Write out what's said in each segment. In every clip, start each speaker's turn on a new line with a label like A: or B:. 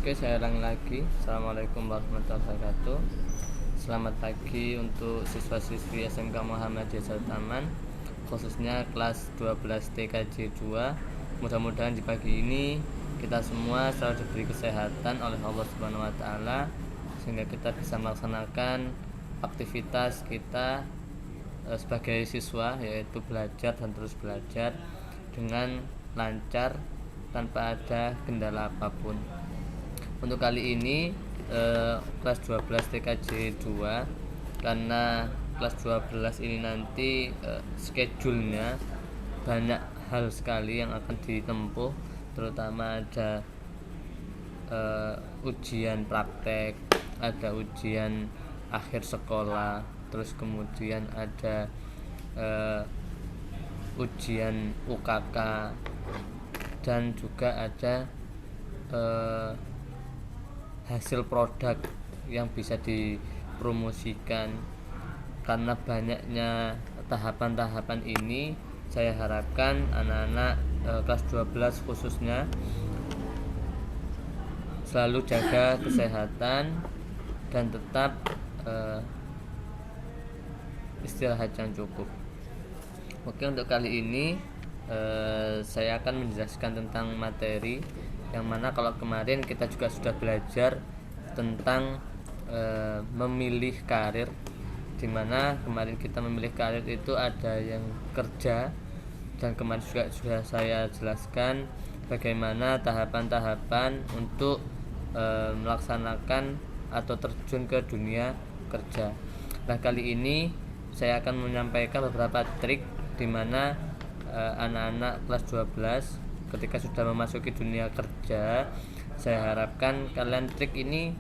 A: Oke, saya ulang lagi. Assalamualaikum warahmatullahi wabarakatuh. Selamat pagi untuk siswa-siswi SMK Muhammadiyah Taman, khususnya kelas 12 TKJ 2. Mudah-mudahan di pagi ini kita semua selalu diberi kesehatan oleh Allah Subhanahu wa taala sehingga kita bisa melaksanakan aktivitas kita sebagai siswa, yaitu belajar dan terus belajar dengan lancar tanpa ada kendala apapun. Untuk kali ini kelas 12 TKJ 2, karena kelas 12 ini nanti schedule-nya banyak hal sekali yang akan ditempuh, terutama ada ujian praktek, ada ujian akhir sekolah, terus kemudian ada ujian UKK, dan juga ada hasil produk yang bisa dipromosikan. Karena banyaknya tahapan-tahapan ini, saya harapkan anak-anak kelas 12 khususnya selalu jaga kesehatan dan tetap istirahat yang cukup. Oke, untuk kali ini saya akan menjelaskan tentang materi yang mana kalau kemarin kita juga sudah belajar tentang memilih karir, dimana kemarin kita memilih karir itu ada yang kerja, dan kemarin juga sudah saya jelaskan bagaimana tahapan-tahapan untuk melaksanakan atau terjun ke dunia kerja. Nah, kali ini saya akan menyampaikan beberapa trik dimana anak-anak kelas 12 ketika sudah memasuki dunia kerja, saya harapkan kalian trik ini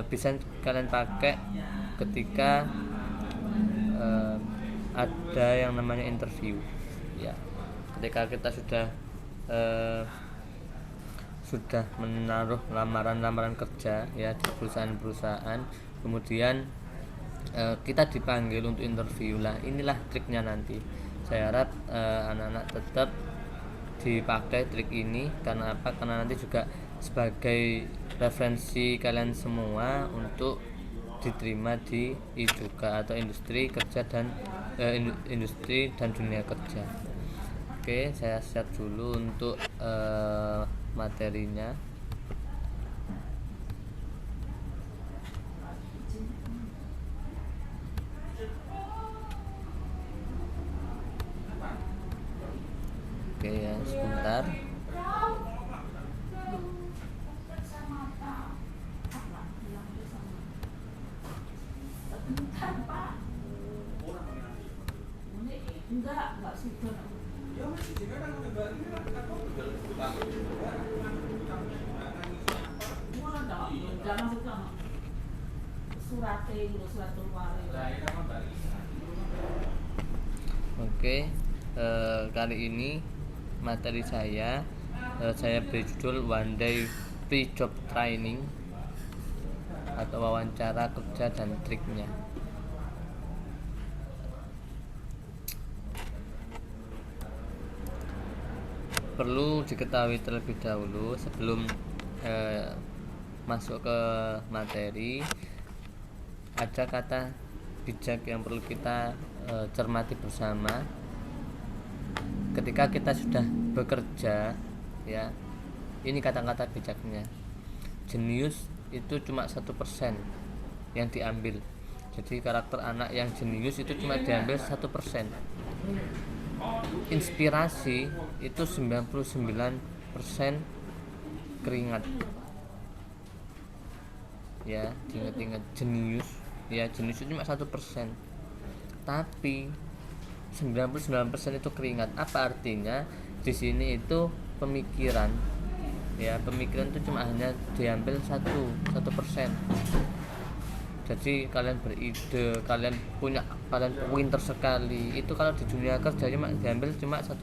A: bisa kalian pakai ketika ada yang namanya interview, ya. Ketika kita sudah menaruh lamaran kerja, ya, di perusahaan-perusahaan, kemudian kita dipanggil untuk interview lah. Inilah triknya nanti. Saya harap anak-anak tetap dipakai trik ini. Karena apa? Karena nanti juga sebagai referensi kalian semua untuk diterima di IJUKA atau industri kerja dan industri dan dunia kerja. Oke, saya siap dulu untuk materinya. Oke ya, sebentar. Oke, kali ini materi saya beri judul One Day Pre-Job Training atau wawancara kerja dan triknya. Perlu diketahui terlebih dahulu sebelum masuk ke materi, ada kata bijak yang perlu kita cermati bersama. Ketika kita sudah bekerja, ya, ini kata-kata bijaknya. Jenius itu cuma 1% yang diambil. Jadi karakter anak yang jenius itu cuma diambil 1%. Inspirasi itu 99% keringat. Ya, ingat-ingat, jenius itu cuma 1%. Tapi 99% itu keringat. Apa artinya? Di sini itu pemikiran. Ya, pemikiran itu cuma hanya diambil 1%. Jadi kalian beride, kalian pinter sekali. Itu kalau di dunia kerja diambil cuma 1%.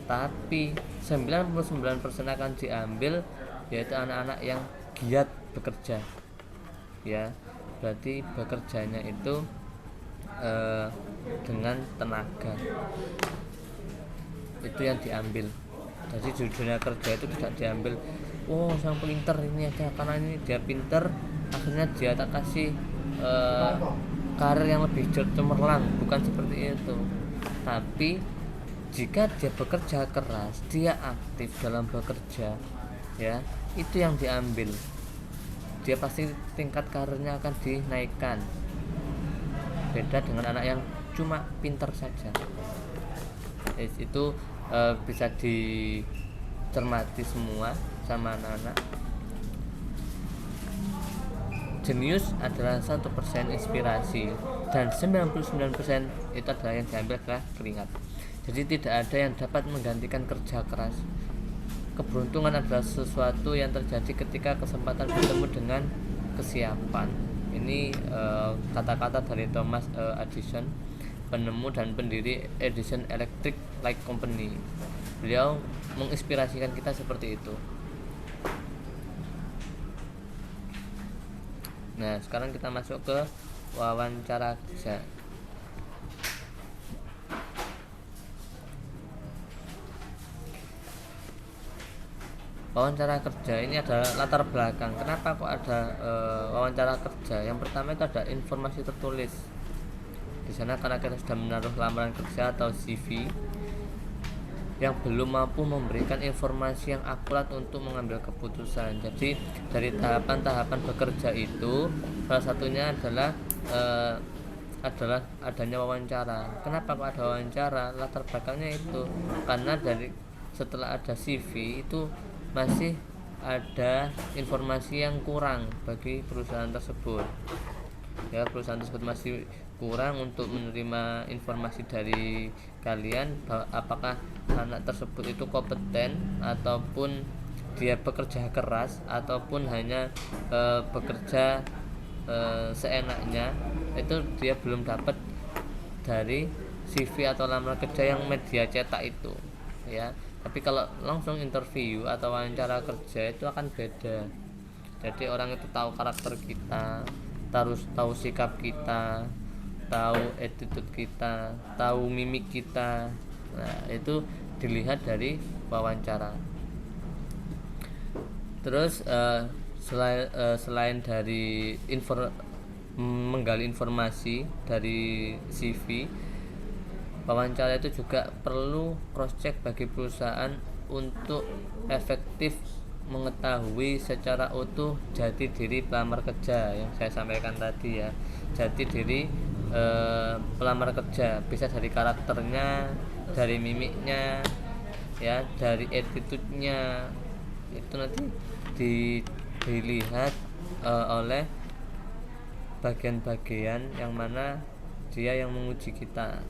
A: Tapi 99% akan diambil, yaitu anak-anak yang giat bekerja. Ya, berarti bekerjanya itu dengan tenaga. Itu yang diambil. Jadi di dunia kerja itu tidak diambil, oh yang pinter ini aja karena ini dia pinter, akhirnya dia tak kasih karir yang lebih cemerlang, bukan seperti itu. Tapi jika dia bekerja keras, dia aktif dalam bekerja, ya itu yang diambil, dia pasti tingkat karirnya akan dinaikkan. Beda dengan anak yang cuma pinter saja. Itu bisa dicermati semua sama anak-anak. Jenius adalah 1% inspirasi dan 99% itu adalah yang diambil adalah keringat. Jadi tidak ada yang dapat menggantikan kerja keras. Keberuntungan adalah sesuatu yang terjadi ketika kesempatan bertemu dengan kesiapan. Ini kata-kata dari Thomas Edison, penemu dan pendiri Edison Electric Light Company. Beliau menginspirasikan kita seperti itu. Nah, sekarang kita masuk ke wawancara kerja. Wawancara kerja ini adalah latar belakang. Kenapa kok ada wawancara kerja? Yang pertama itu ada informasi tertulis. Di sana karena kita sudah menaruh lamaran kerja atau CV yang belum mampu memberikan informasi yang akurat untuk mengambil keputusan. Jadi dari tahapan-tahapan bekerja itu salah satunya adalah adanya wawancara. Kenapa kok ada wawancara? Latar belakangnya itu karena dari setelah ada CV itu masih ada informasi yang kurang bagi perusahaan tersebut. Ya, perusahaan tersebut masih kurang untuk menerima informasi dari kalian apakah anak tersebut itu kompeten ataupun dia bekerja keras ataupun hanya bekerja seenaknya. Itu dia belum dapat dari CV atau lamaran kerja yang media cetak itu, ya. Tapi kalau langsung interview atau wawancara kerja itu akan beda. Jadi orang itu tahu karakter kita, tahu sikap kita, tahu attitude kita, tahu mimik kita. Nah, itu dilihat dari wawancara. Terus selain dari menggali informasi dari CV, wawancara itu juga perlu cross check bagi perusahaan untuk efektif mengetahui secara utuh jati diri pelamar kerja yang saya sampaikan tadi, ya. Jati diri pelamar kerja bisa dari karakternya, dari mimiknya, ya, dari attitude-nya. Itu nanti dilihat oleh bagian-bagian yang mana dia yang menguji kita.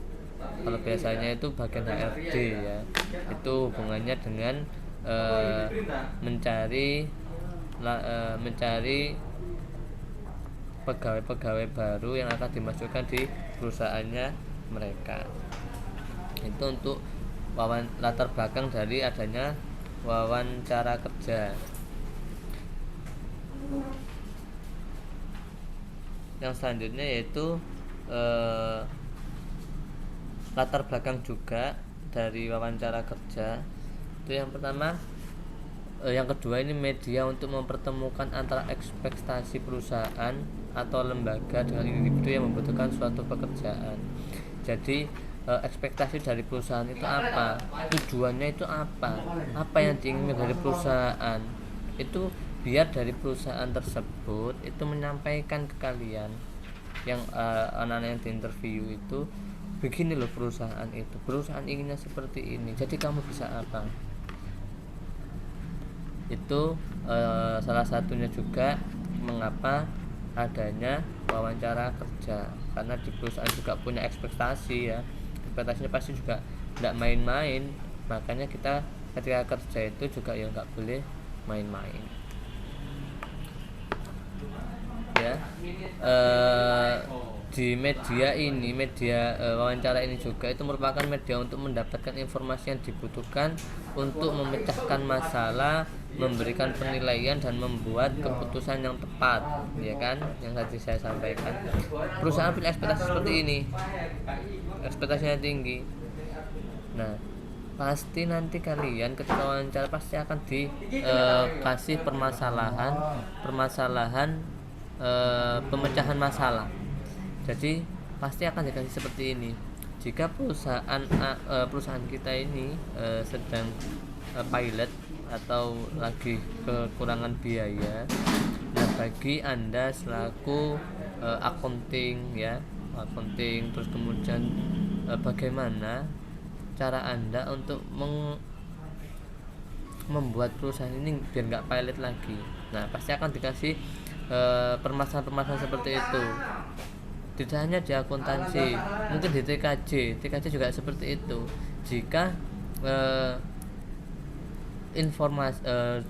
A: Kalau biasanya itu bagian HRD, ya, itu hubungannya dengan mencari pegawai-pegawai baru yang akan dimasukkan di perusahaannya mereka. Itu untuk latar belakang dari adanya wawancara kerja. Yang selanjutnya yaitu latar belakang juga dari wawancara kerja. Itu yang pertama. Yang kedua ini media untuk mempertemukan antara ekspektasi perusahaan atau lembaga dengan individu yang membutuhkan suatu pekerjaan. Jadi ekspektasi dari perusahaan itu apa, tujuannya itu apa yang diinginkan dari perusahaan itu, biar dari perusahaan tersebut itu menyampaikan ke kalian yang anak-anak yang diinterview itu, begini loh perusahaan inginnya seperti ini, jadi kamu bisa apa. Itu salah satunya juga mengapa adanya wawancara kerja, karena di perusahaan juga punya ekspektasi, ya. Ekspektasinya pasti juga tidak main-main, makanya kita ketika kerja itu juga ya nggak boleh main-main, ya. Di media wawancara ini juga itu merupakan media untuk mendapatkan informasi yang dibutuhkan untuk memecahkan masalah, memberikan penilaian dan membuat keputusan yang tepat, ya kan, yang tadi saya sampaikan. Perusahaan punya ekspektasi seperti ini, ekspektasinya tinggi. Nah, pasti nanti kalian ketika wawancara pasti akan dikasih permasalahan pemecahan masalah. Jadi pasti akan dikasih seperti ini. Jika perusahaan kita ini sedang pilot atau lagi kekurangan biaya, nah bagi Anda selaku accounting terus kemudian bagaimana cara Anda untuk membuat perusahaan ini biar nggak pilot lagi. Nah pasti akan dikasih permasalahan-permasalahan seperti itu. Tidak hanya di akuntansi, mungkin di TKJ juga seperti itu. Jika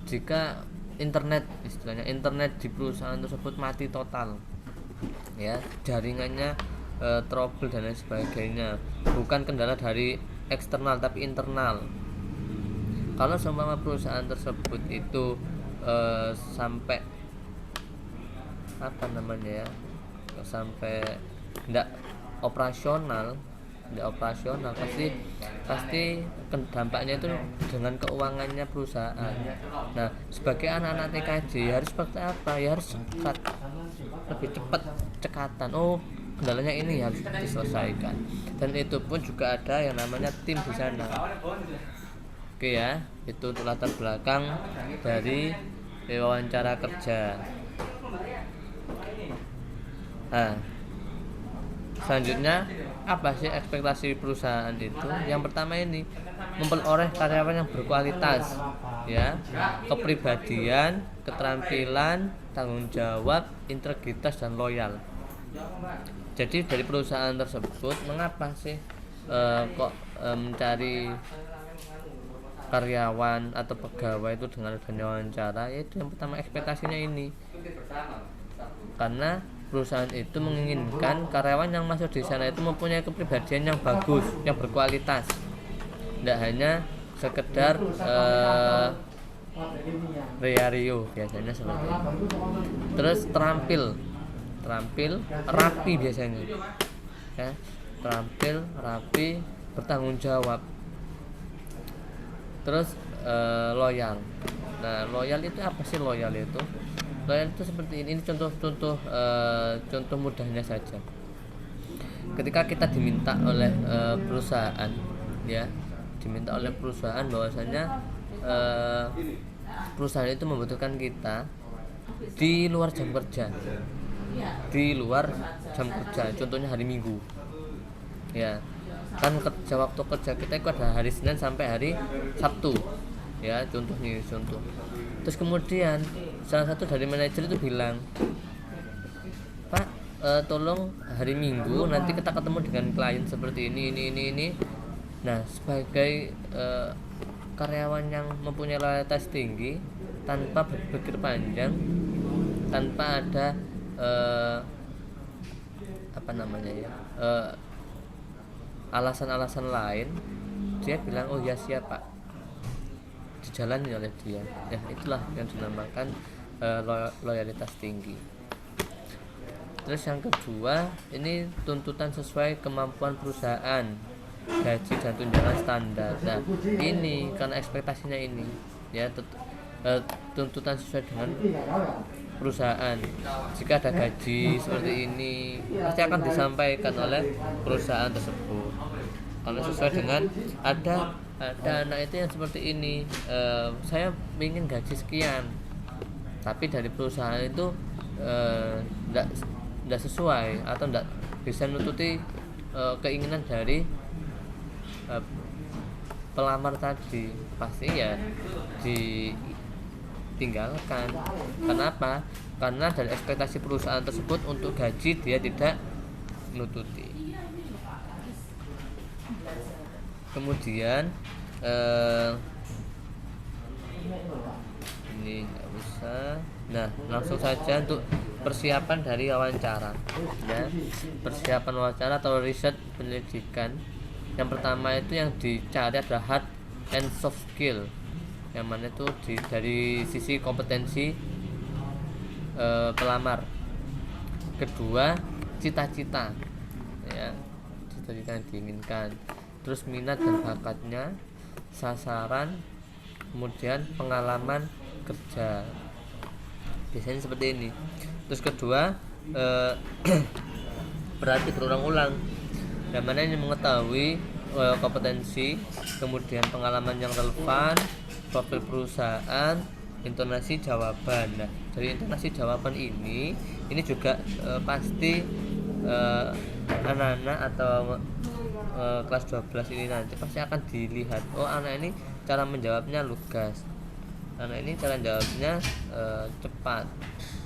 A: jika internet di perusahaan tersebut mati total, ya jaringannya trouble dan lain sebagainya, bukan kendala dari eksternal tapi internal. Kalau seumpama perusahaan tersebut itu sampai sampai tidak operasional pasti dampaknya itu dengan keuangannya perusahaan. Nah sebagai anak-anak TKJ harus seperti apa ya, harus lebih cepat cekatan, kendalanya ini harus diselesaikan, dan itu pun juga ada yang namanya tim di sana. Oke ya, itu untuk latar belakang dari wawancara kerja. Nah, selanjutnya apa sih ekspektasi perusahaan itu? Yang pertama ini memperoleh karyawan yang berkualitas, ya, kepribadian, keterampilan, tanggung jawab, integritas dan loyal. Jadi dari perusahaan tersebut mengapa sih mencari karyawan atau pegawai itu dengan adanya wawancara? Yaitu yang pertama ekspektasinya ini, karena perusahaan itu menginginkan karyawan yang masuk di sana itu mempunyai kepribadian yang bagus, yang berkualitas, tidak hanya sekedar rio biasanya seperti itu. Terus terampil rapi biasanya, ya, terampil rapi, bertanggung jawab. Terus loyal. Nah loyal itu apa sih? Loyal itu seperti ini contoh mudahnya saja. Ketika kita diminta oleh perusahaan bahwasanya perusahaan itu membutuhkan kita di luar jam kerja, contohnya hari Minggu, ya kan waktu kerja kita itu ada hari Senin sampai hari Sabtu, ya contoh. Terus kemudian salah satu dari manajer itu bilang, Pak, tolong hari Minggu nanti kita ketemu dengan klien seperti ini. Nah sebagai karyawan yang mempunyai loyalitas tinggi, tanpa berpikir panjang, tanpa ada alasan-alasan lain, dia bilang oh ya siap Pak, dijalani oleh dia. Ya itulah yang dinamakan loyalitas tinggi. Terus yang kedua, ini tuntutan sesuai kemampuan perusahaan, gaji dan tunjangan standar. Nah ini karena ekspektasinya ini, ya tuntutan sesuai dengan perusahaan. Jika ada gaji seperti ini pasti akan disampaikan oleh perusahaan tersebut, karena sesuai dengan ada anak itu yang seperti ini, saya ingin gaji sekian, tapi dari perusahaan itu tidak sesuai atau tidak bisa menutupi keinginan dari pelamar tadi, pasti ya ditinggalkan. Kenapa? Karena dari ekspektasi perusahaan tersebut untuk gaji dia tidak menutupi. Kemudian ini nggak usah. Nah langsung saja untuk persiapan dari wawancara, ya. Persiapan wawancara atau riset penyelidikan, yang pertama itu yang dicari adalah hard and soft skill, yang mana itu dari sisi kompetensi pelamar. Kedua cita-cita yang diinginkan. Terus minat dan bakatnya, sasaran, kemudian pengalaman kerja. Biasanya seperti ini. Terus kedua, berarti berulang-ulang. Yang mana ini mengetahui kompetensi, kemudian pengalaman yang relevan, profil perusahaan, intonasi jawaban. Nah, dari intonasi jawaban ini juga pasti anak-anak atau kelas 12 ini nanti pasti akan dilihat, oh anak ini cara menjawabnya lugas, anak ini cara jawabnya cepat,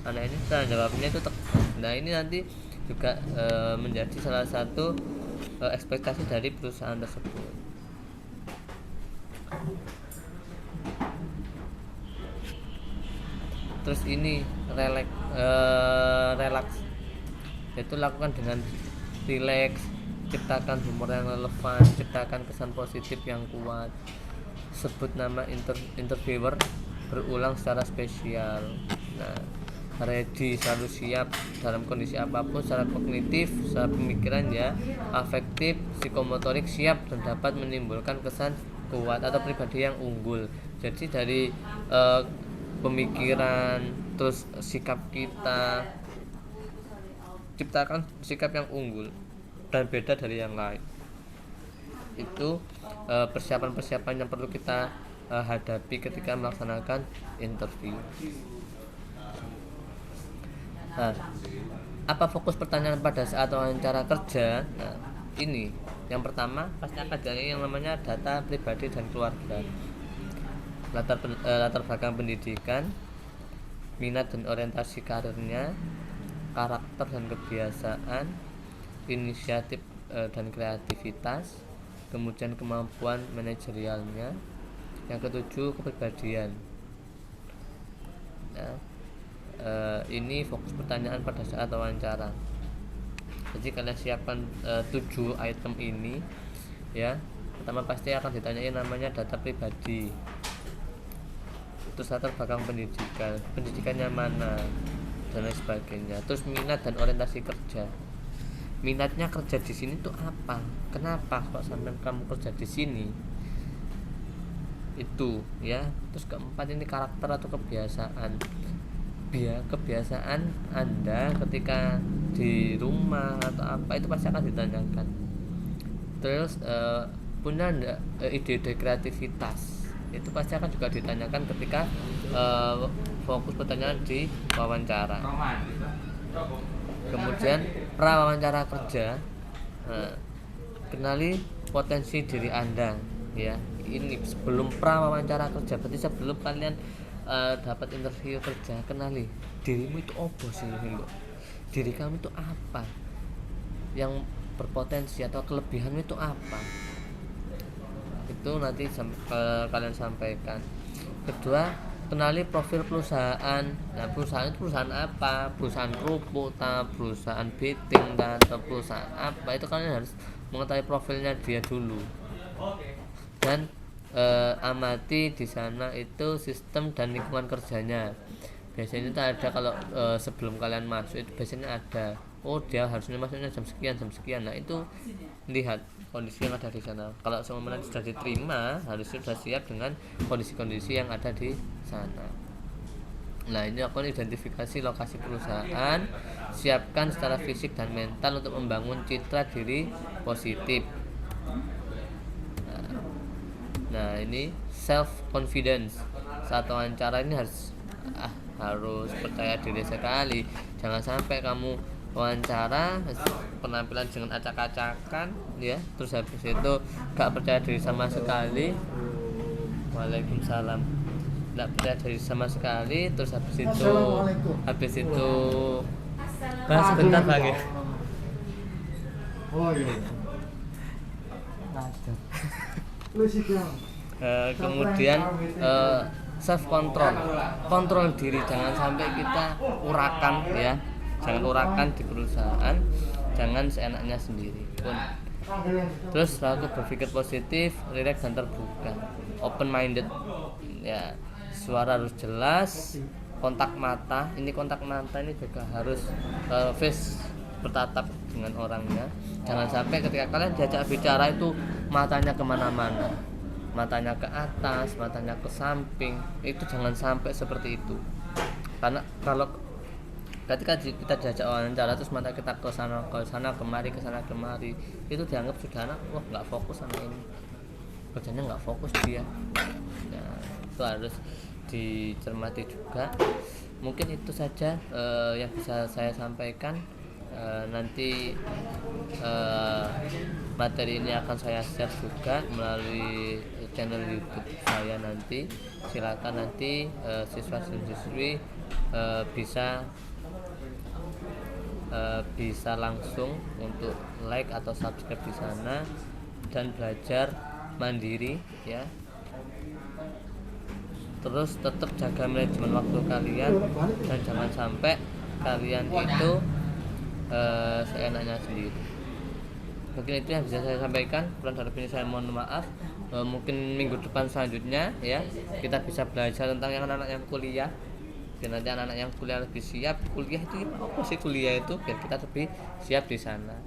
A: anak ini cara jawabnya itu tegas. Nah ini nanti juga menjadi salah satu ekspektasi dari perusahaan tersebut. Terus ini relax, yaitu lakukan dengan rileks, ciptakan humor yang relevan, ciptakan kesan positif yang kuat, sebut nama interviewer berulang secara spesial. Nah, ready, selalu siap dalam kondisi apapun, secara kognitif, secara pemikiran ya, afektif, psikomotorik siap dan dapat menimbulkan kesan kuat atau pribadi yang unggul. Jadi dari pemikiran, terus sikap kita, ciptakan sikap yang unggul dan beda dari yang lain. Itu persiapan-persiapan yang perlu kita hadapi ketika melaksanakan interview. Nah, apa fokus pertanyaan pada saat wawancara kerja? Nah, ini yang pertama pasti akan ada yang namanya data pribadi dan keluarga, latar belakang pendidikan, minat dan orientasi karirnya, karakter dan kebiasaan, inisiatif dan kreativitas, kemudian kemampuan manajerialnya. Yang ketujuh, kepribadian. Nah, ini fokus pertanyaan pada saat wawancara. Jadi kalian siapkan 7 item ini ya. Pertama pasti akan ditanyain namanya data pribadi, terus latar belakang pendidikannya mana dan lain sebagainya. Terus minat dan orientasi kerja, minatnya kerja di sini tuh apa, kenapa kok sampai kamu kerja di sini, itu ya. Terus keempat ini karakter atau kebiasaan, kebiasaan Anda ketika di rumah atau apa itu pasti akan ditanyakan. Terus punya enggak ide-ide kreativitas, itu pasti akan juga ditanyakan ketika fokus pertanyaan di wawancara. Kemudian prawawancara kerja, kenali potensi diri Anda ya. Ini sebelum prawawancara kerja, berarti sebelum kalian dapat interview kerja, kenali dirimu itu apa sih, diri kamu itu apa yang berpotensi atau kelebihanmu itu apa, itu nanti kalian sampaikan. Kedua, kenali profil perusahaan. Nah, perusahaan itu perusahaan apa, perusahaan kerupuk, perusahaan betting, atau perusahaan apa, itu kalian harus mengetahui profilnya dia dulu. Dan amati di sana itu sistem dan lingkungan kerjanya. Biasanya itu ada kalau sebelum kalian masuk itu biasanya ada, oh dia harusnya masuknya jam sekian. Nah itu lihat kondisi yang ada di sana. Kalau semua sudah diterima, harusnya sudah siap dengan kondisi-kondisi yang ada di sana. Nah ini akan identifikasi lokasi perusahaan, siapkan secara fisik dan mental untuk membangun citra diri positif. Nah ini self confidence saat wawancara ini harus percaya diri sekali. Jangan sampai kamu wawancara penampilan dengan acak-acakan ya, terus habis itu gak percaya diri sama sekali. Waalaikumsalam. Gak percaya diri sama sekali, terus habis itu bahas sebentar lagi. Oh iya. Kemudian self kontrol diri, jangan sampai kita urakan ya, jangan urakan di perusahaan, jangan seenaknya sendiri pun. Terus selalu berpikir positif, rileks dan terbuka, open minded ya. Suara harus jelas, kontak mata ini juga harus face bertatap dengan orangnya. Jangan sampai ketika kalian diajak bicara itu matanya kemana-mana matanya ke atas, matanya ke samping, itu jangan sampai seperti itu. Karena kalau ketika kita diajak wawancara terus mata kita ke sana kemari, ke sana kemari, itu dianggap sudah anak, wah nggak fokus anak ini, kerjanya nggak fokus dia. Nah, itu harus dicermati juga. Mungkin itu saja yang bisa saya sampaikan. Nanti materi ini akan saya share juga melalui channel YouTube saya nanti. Silakan nanti siswa dan siswi bisa langsung untuk like atau subscribe di sana dan belajar mandiri ya. Terus tetap jaga manajemen waktu kalian dan jangan sampai kalian itu seenaknya sendiri. Mungkin itu yang bisa saya sampaikan. Kurang dari ini saya mohon maaf. Mungkin minggu depan selanjutnya ya kita bisa belajar tentang yang anak-anak yang kuliah. Biar nanti anak-anak yang kuliah lebih siap. Kuliah itu apa sih kuliah itu? Biar kita lebih siap di sana.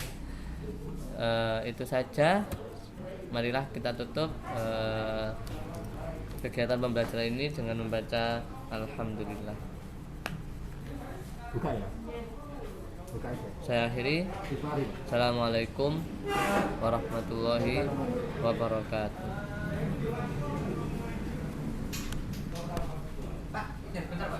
A: Itu saja. Marilah kita tutup kegiatan pembelajaran ini dengan membaca Alhamdulillah.
B: Buka ya? Buka aja.
A: Saya akhiri. Assalamualaikum warahmatullahi wabarakatuh.
C: Pak, bentar Pak.